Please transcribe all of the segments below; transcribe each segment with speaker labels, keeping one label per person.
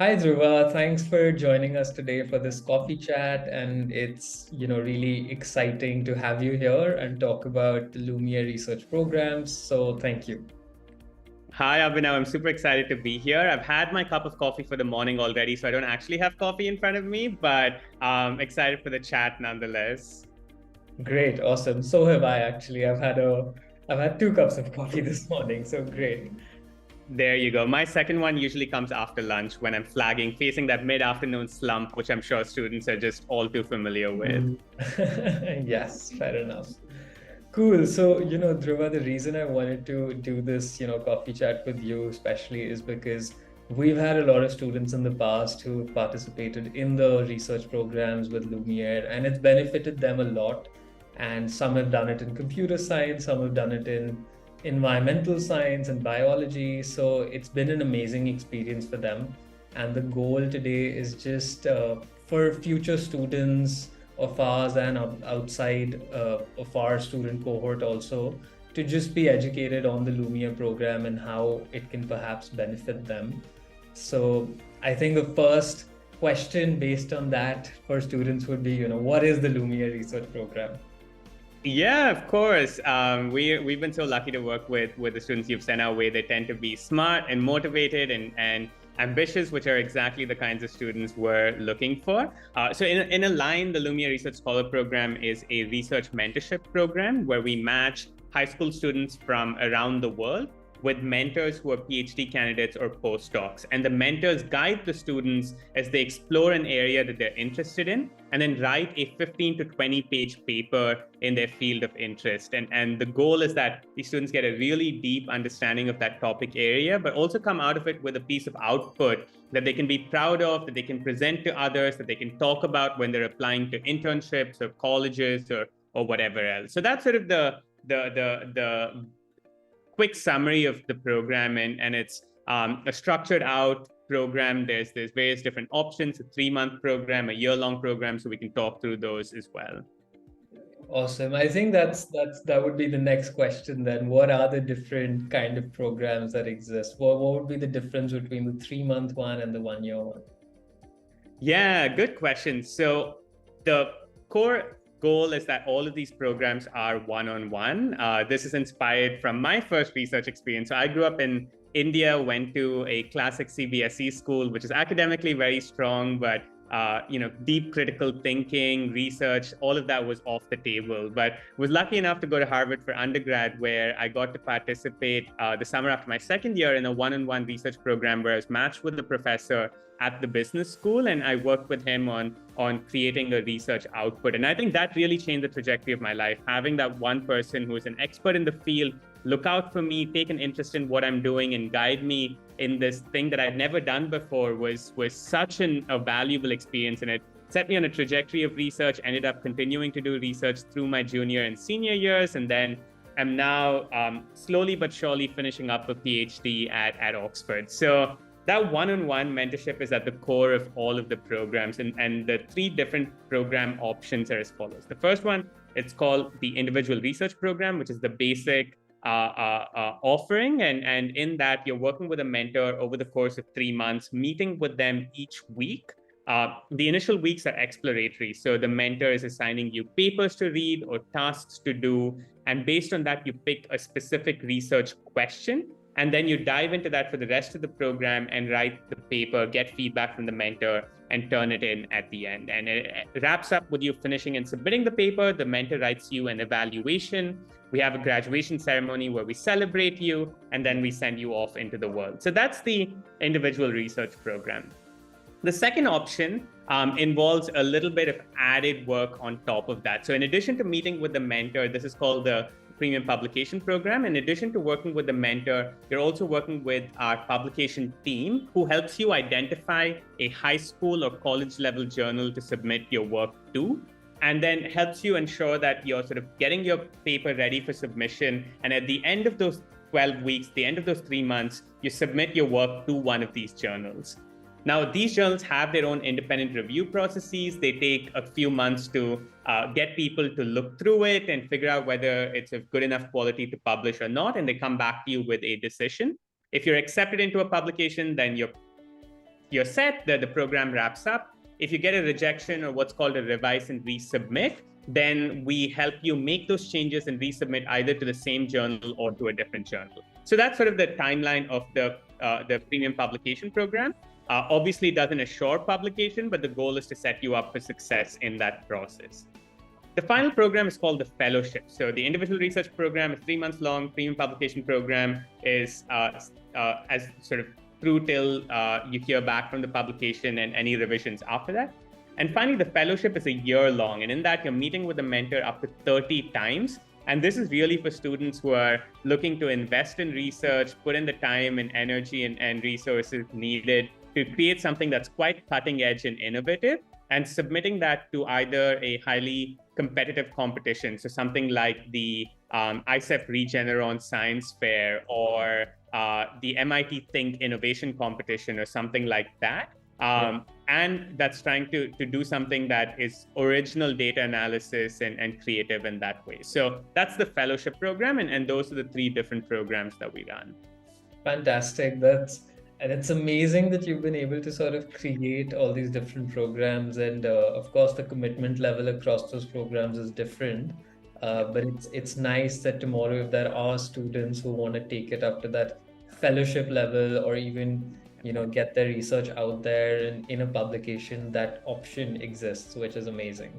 Speaker 1: Hi Dhruva, thanks for joining us today for this coffee chat, and it's really exciting to have you here and talk about the Lumiere research programs. So thank you.
Speaker 2: Hi, Abhinav. I'm super excited to be here. I've had my cup of coffee for the morning already, so I don't actually have coffee in front of me, but excited for the chat nonetheless.
Speaker 1: Great, awesome. So have I actually. I've had 2 cups of coffee this morning, so great.
Speaker 2: There you go. My second one usually comes after lunch when I'm facing that mid-afternoon slump, which I'm sure students are just all too familiar with.
Speaker 1: Yes, fair enough. Cool. So, Dhruva, the reason I wanted to do this, coffee chat with you, especially, is because we've had a lot of students in the past who participated in the research programs with Lumiere, and it's benefited them a lot. And some have done it in computer science, some have done it in environmental science and biology. So it's been an amazing experience for them. And the goal today is just for future students of ours and outside of our student cohort also to just be educated on the Lumiere program and how it can perhaps benefit them. So I think the first question based on that for students would be, what is the Lumiere research program?
Speaker 2: Yeah, of course. We've been so lucky to work with the students you've sent our way. They tend to be smart and motivated and ambitious, which are exactly the kinds of students we're looking for. So in a line, the Lumiere Research Scholar Program is a research mentorship program where we match high school students from around the world with mentors who are PhD candidates or postdocs. And the mentors guide the students as they explore an area that they're interested in and then write a 15 to 20 page paper in their field of interest. And the goal is that these students get a really deep understanding of that topic area, but also come out of it with a piece of output that they can be proud of, that they can present to others, that they can talk about when they're applying to internships or colleges or whatever else. So that's sort of the quick summary of the program, and it's a structured out program. There's various different options: a 3-month program, a year-long program, so we can talk through those as well.
Speaker 1: Awesome. I think that would be the next question then. What are the different kind of programs that exist? What would be the difference between the 3-month one and the 1-year one?
Speaker 2: Yeah, good question. So the core goal is that all of these programs are one-on-one. This is inspired from my first research experience. So I grew up in India, went to a classic CBSE school, which is academically very strong, but deep critical thinking, research, all of that was off the table. But was lucky enough to go to Harvard for undergrad, where I got to participate the summer after my second year in a one-on-one research program where I was matched with the professor at the business school, and I worked with him on creating a research output. And I think that really changed the trajectory of my life. Having that one person who is an expert in the field look out for me, take an interest in what I'm doing, and guide me in this thing that I'd never done before was such a valuable experience. And it set me on a trajectory of research, ended up continuing to do research through my junior and senior years, and then I'm now slowly but surely finishing up a PhD at Oxford. So that one-on-one mentorship is at the core of all of the programs. And the 3 different program options are as follows. The first one, it's called the individual research program, which is the basic offering. And in that, you're working with a mentor over the course of 3 months, meeting with them each week. The initial weeks are exploratory. So the mentor is assigning you papers to read or tasks to do. And based on that, you pick a specific research question. And then you dive into that for the rest of the program and write the paper, get feedback from the mentor, and turn it in at the end. And it wraps up with you finishing and submitting the paper. The mentor writes you an evaluation. We have a graduation ceremony where we celebrate you, and then we send you off into the world. So that's the individual research program. The second option involves a little bit of added work on top of that. So in addition to meeting with the mentor, this is called the Premium Publication Program. In addition to working with the mentor, you're also working with our publication team, who helps you identify a high school or college level journal to submit your work to, and then helps you ensure that you're sort of getting your paper ready for submission. And at the end of those 12 weeks, the end of those 3 months, you submit your work to one of these journals. Now, these journals have their own independent review processes. They take a few months to get people to look through it and figure out whether it's of good enough quality to publish or not, and they come back to you with a decision. If you're accepted into a publication, then your you're set, the program wraps up. If you get a rejection or what's called a revise and resubmit, then we help you make those changes and resubmit either to the same journal or to a different journal. So that's sort of the timeline of the premium publication program. Obviously, it doesn't assure publication, but the goal is to set you up for success in that process. The final program is called the fellowship. So the individual research program is 3 months long. Premium publication program is as sort of through till you hear back from the publication and any revisions after that. And finally, the fellowship is a year long. And in that, you're meeting with the mentor up to 30 times. And this is really for students who are looking to invest in research, put in the time and energy and resources needed to create something that's quite cutting edge and innovative, and submitting that to either a highly competitive competition, so something like the ICEF Regeneron Science Fair or the MIT Think Innovation Competition or something like that. And that's trying to do something that is original data analysis and creative in that way. So that's the fellowship program, and those are the 3 different programs that we run.
Speaker 1: Fantastic. And it's amazing that you've been able to sort of create all these different programs. And of course, the commitment level across those programs is different. But it's nice that tomorrow, if there are students who want to take it up to that fellowship level, or even get their research out there and in a publication, that option exists, which is amazing.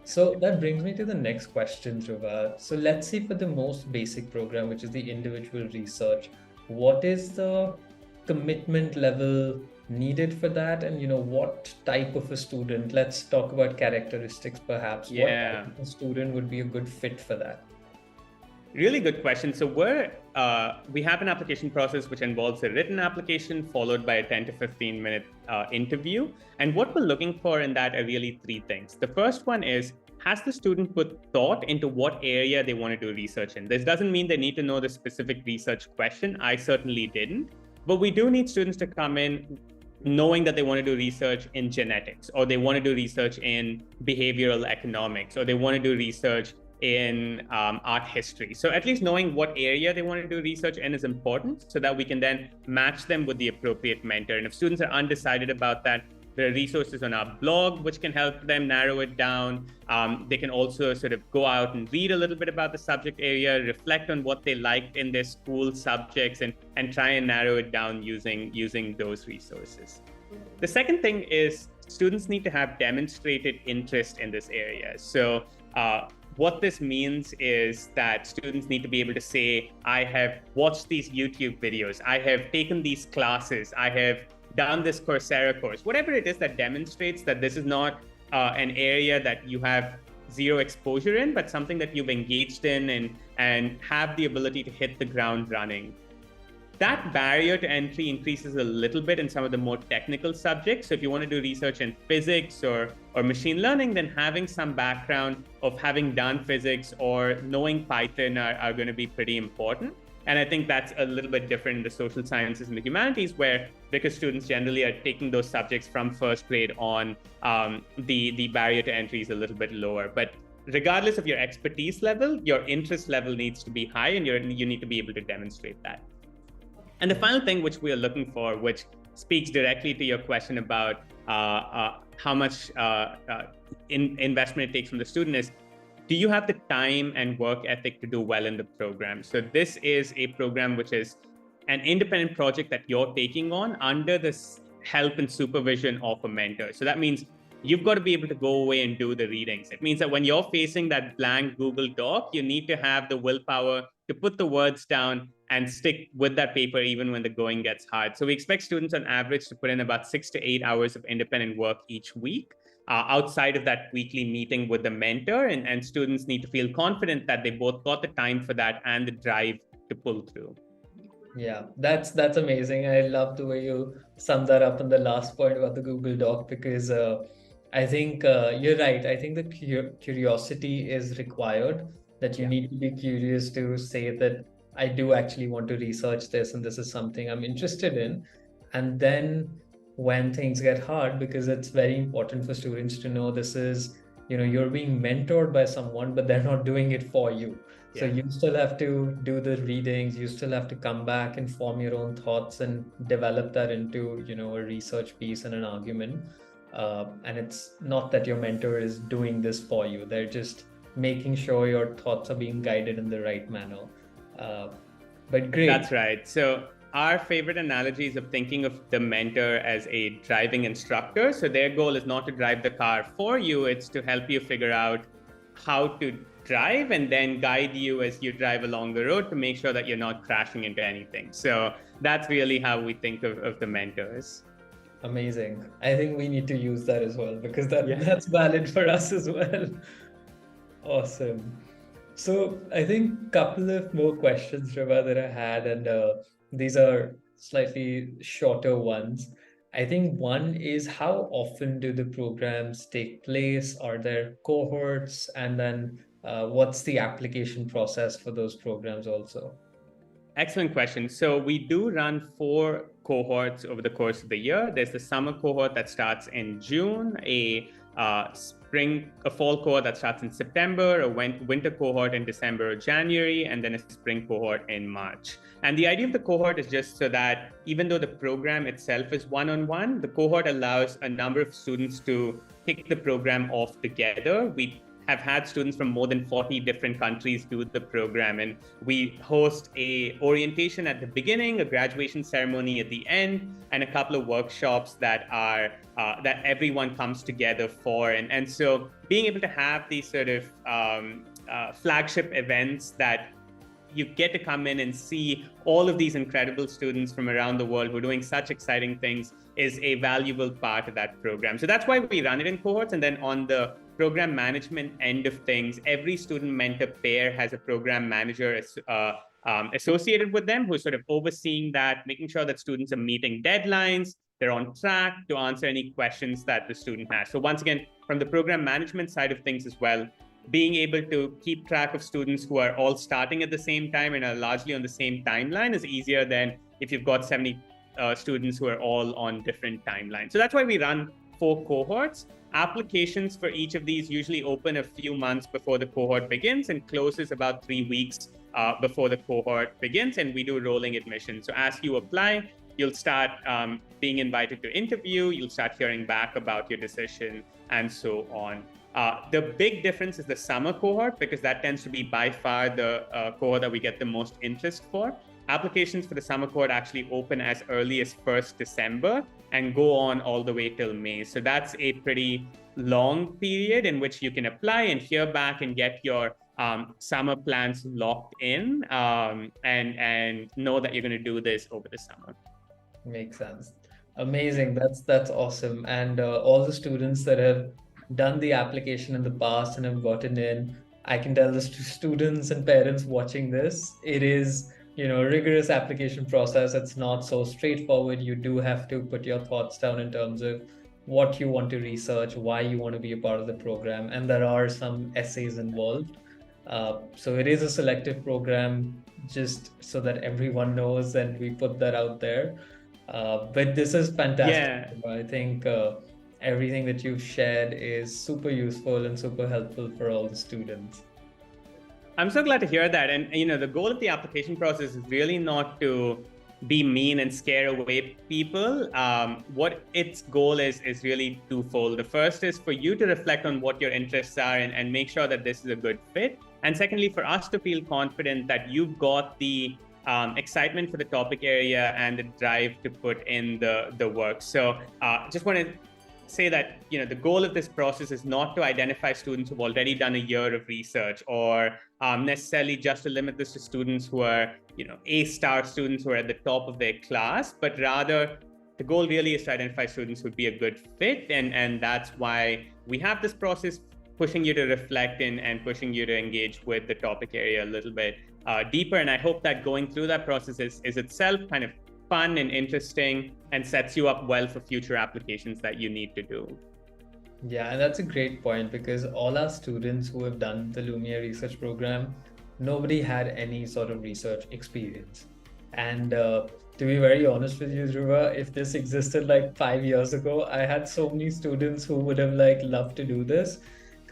Speaker 1: So that brings me to the next question, Dhruva. So let's see, for the most basic program, which is the individual research, what is the commitment level needed for that? And what type of a student, let's talk about characteristics perhaps. What type of a student would be a good fit for that?
Speaker 2: Really good question. So we have an application process which involves a written application followed by a 10 to 15 minute interview. And what we're looking for in that are really 3 things. The first one is, has the student put thought into what area they want to do research in? This doesn't mean they need to know the specific research question. I certainly didn't. But we do need students to come in knowing that they want to do research in genetics, or they want to do research in behavioral economics, or they want to do research in art history. So at least knowing what area they want to do research in is important, so that we can then match them with the appropriate mentor. And if students are undecided about that, there are resources on our blog which can help them narrow it down. They can also sort of go out and read a little bit about the subject area, reflect on what they liked in their school subjects, and try and narrow it down using those resources. The second thing is, students need to have demonstrated interest in this area. So what this means is that students need to be able to say, I have watched these YouTube videos, I have taken these classes, I have done this Coursera course, whatever it is that demonstrates that this is not an area that you have zero exposure in, but something that you've engaged in and have the ability to hit the ground running. That barrier to entry increases a little bit in some of the more technical subjects. So if you want to do research in physics or machine learning, then having some background of having done physics or knowing Python are going to be pretty important. And I think that's a little bit different in the social sciences and the humanities, where, because students generally are taking those subjects from first grade on, the barrier to entry is a little bit lower. But regardless of your expertise level, your interest level needs to be high, and you need to be able to demonstrate that. And the final thing which we are looking for, which speaks directly to your question about how much investment it takes from the student, is, do you have the time and work ethic to do well in the program? So this is a program which is an independent project that you're taking on under the help and supervision of a mentor. So that means you've got to be able to go away and do the readings. It means that when you're facing that blank Google Doc, you need to have the willpower to put the words down and stick with that paper even when the going gets hard. So we expect students on average to put in about 6 to 8 hours of independent work each week. Outside of that weekly meeting with the mentor, and students need to feel confident that they both got the time for that and the drive to pull through.
Speaker 1: Yeah, that's amazing. I love the way you summed that up in the last point about the Google Doc, because I think you're right. I think the curiosity is required, that you need to be curious to say that I do actually want to research this, and this is something I'm interested in. And then when things get hard, because it's very important for students to know this is, you're being mentored by someone, but they're not doing it for you. So you still have to do the readings, you still have to come back and form your own thoughts and develop that into, a research piece and an argument. And it's not that your mentor is doing this for you. They're just making sure your thoughts are being guided in the right manner. But great.
Speaker 2: That's right. So our favorite analogy is of thinking of the mentor as a driving instructor. So their goal is not to drive the car for you, it's to help you figure out how to drive and then guide you as you drive along the road to make sure that you're not crashing into anything. So that's really how we think of the mentors.
Speaker 1: Amazing. I think we need to use that as well because that's valid for us as well. Awesome. So I think a couple of more questions, Dhruva, that I had, and these are slightly shorter ones. I think one is, how often do the programs take place? Are there cohorts? And then what's the application process for those programs also?
Speaker 2: Excellent question. So we do run 4 cohorts over the course of the year. There's the summer cohort that starts in June, a fall cohort that starts in September, a winter cohort in December or January, and then a spring cohort in March. And the idea of the cohort is just so that even though the program itself is one-on-one, the cohort allows a number of students to kick the program off together. We have had students from more than 40 different countries do the program, and we host a orientation at the beginning, a graduation ceremony at the end, and a couple of workshops that are that everyone comes together for. And so being able to have these sort of flagship events that you get to come in and see all of these incredible students from around the world who are doing such exciting things is a valuable part of that program. So that's why we run it in cohorts. And then on the program management end of things, every student mentor pair has a program manager associated with them who's sort of overseeing that, making sure that students are meeting deadlines, they're on track to answer any questions that the student has. So once again, from the program management side of things as well, being able to keep track of students who are all starting at the same time and are largely on the same timeline is easier than if you've got 70 students who are all on different timelines. So that's why we run 4 cohorts. Applications for each of these usually open a few months before the cohort begins and closes about 3 weeks before the cohort begins, and we do rolling admissions. So as you apply, you'll start being invited to interview, you'll start hearing back about your decision, and so on. The big difference is the summer cohort, because that tends to be by far the cohort that we get the most interest for. Applications for the summer cohort actually open as early as 1st December and go on all the way till May. So that's a pretty long period in which you can apply and hear back and get your summer plans locked in and know that you're going to do this over the summer.
Speaker 1: Makes sense. Amazing. That's awesome. And all the students that have done the application in the past and have gotten in, I can tell the students and parents watching this, it is a rigorous application process. It's not so straightforward. You do have to put your thoughts down in terms of what you want to research, why you want to be a part of the program, and there are some essays involved. So it is a selective program, just so that everyone knows, and we put that out there. But this is fantastic. Yeah. I think everything that you've shared is super useful and super helpful for all the students.
Speaker 2: I'm so glad to hear that. And the goal of the application process is really not to be mean and scare away people. What its goal is really twofold. The first is for you to reflect on what your interests are and make sure that this is a good fit. And secondly, for us to feel confident that you've got the excitement for the topic area and the drive to put in the work. So just want to say that the goal of this process is not to identify students who've already done a year of research, or necessarily just to limit this to students who are A-star students who are at the top of their class, but rather the goal really is to identify students who'd be a good fit, and that's why we have this process, pushing you to reflect and pushing you to engage with the topic area a little bit deeper. And I hope that going through that process is itself kind of fun and interesting and sets you up well for future applications that you need to do.
Speaker 1: Yeah, and that's a great point, because all our students who have done the Lumiere research program, nobody had any sort of research experience. And to be very honest with you, Dhruva, if this existed like 5 years ago, I had so many students who would have loved to do this,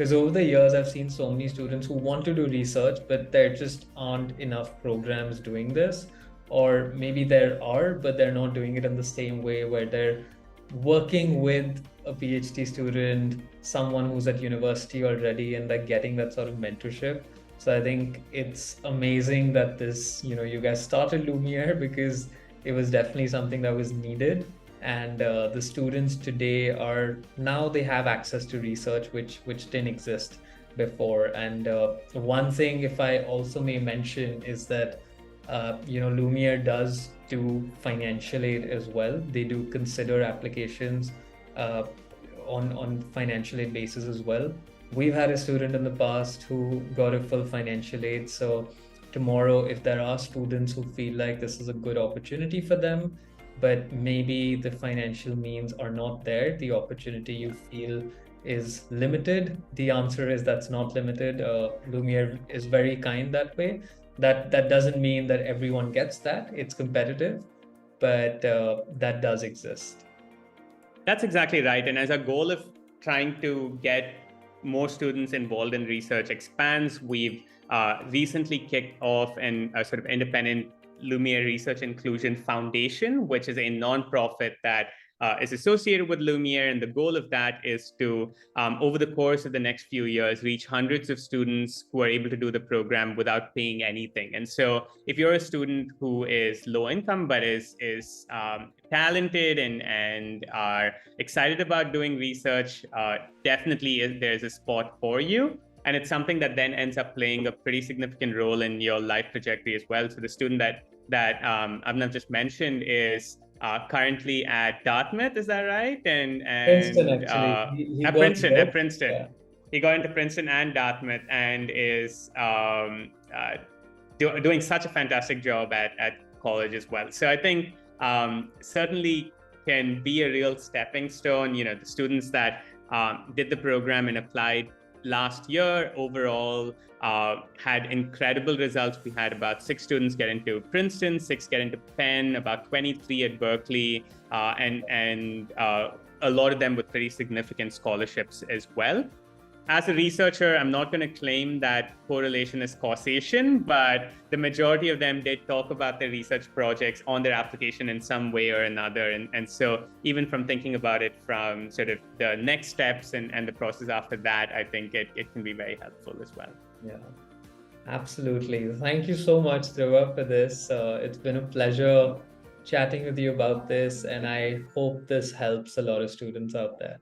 Speaker 1: Because over the years, I've seen so many students who want to do research, but there just aren't enough programs doing this. Or maybe there are, but they're not doing it in the same way, where they're working with a PhD student, someone who's at university already, and like getting that sort of mentorship. So I think it's amazing that this, you guys started Lumiere, because it was definitely something that was needed. And the students today are now, they have access to research which didn't exist before. And one thing, if I also may mention, is that Lumiere does do financial aid as well. They do consider applications uh, on financial aid basis as well. We've had a student in the past who got a full financial aid. So tomorrow, if there are students who feel like this is a good opportunity for them, but maybe the financial means are not there, the opportunity you feel is limited, the answer is that's not limited. Lumiere is very kind that way. That doesn't mean that everyone gets that. It's competitive, but that does exist.
Speaker 2: That's exactly right. And as a goal of trying to get more students involved in research expands, we've recently kicked off a sort of independent Lumiere Research Inclusion Foundation, which is a nonprofit that is associated with Lumiere. And the goal of that is to, over the course of the next few years, reach hundreds of students who are able to do the program without paying anything. And so if you're a student who is low income, but is talented and are excited about doing research, definitely there's a spot for you. And it's something that then ends up playing a pretty significant role in your life trajectory as well. So the student that Abhinav just mentioned is currently at Dartmouth, is that right? And
Speaker 1: Princeton, actually. He
Speaker 2: at
Speaker 1: got
Speaker 2: Princeton,
Speaker 1: both.
Speaker 2: at Princeton.
Speaker 1: Yeah.
Speaker 2: He got into Princeton and Dartmouth and is doing such a fantastic job at college as well. So I think certainly can be a real stepping stone. The students that did the program and applied last year overall had incredible results. We had about 6 students get into Princeton, 6 get into Penn, about 23 at Berkeley, and a lot of them with pretty significant scholarships as well. As a researcher, I'm not going to claim that correlation is causation, but the majority of them did talk about their research projects on their application in some way or another. And so even from thinking about it from sort of the next steps and the process after that, I think it can be very helpful as well.
Speaker 1: Yeah, absolutely. Thank you so much, Dhruva, for this. It's been a pleasure chatting with you about this, and I hope this helps a lot of students out there.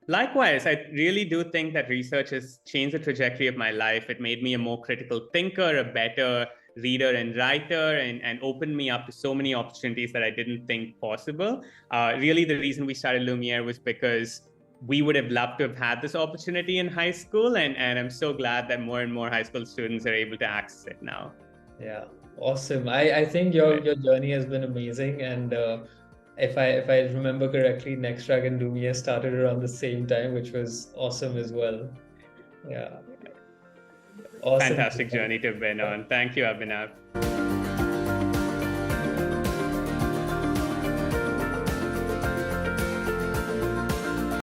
Speaker 2: Likewise, I really do think that research has changed the trajectory of my life. It made me a more critical thinker, a better reader and writer, and opened me up to so many opportunities that I didn't think possible. Really, the reason we started Lumiere was because we would have loved to have had this opportunity in high school, and I'm so glad that more and more high school students are able to access it now.
Speaker 1: Yeah, awesome. I think your journey has been amazing, and if I remember correctly, NexTrack and Lumiere started around the same time, which was awesome as well. Yeah. Awesome.
Speaker 2: Fantastic journey to have been on. Thank you, Abhinav.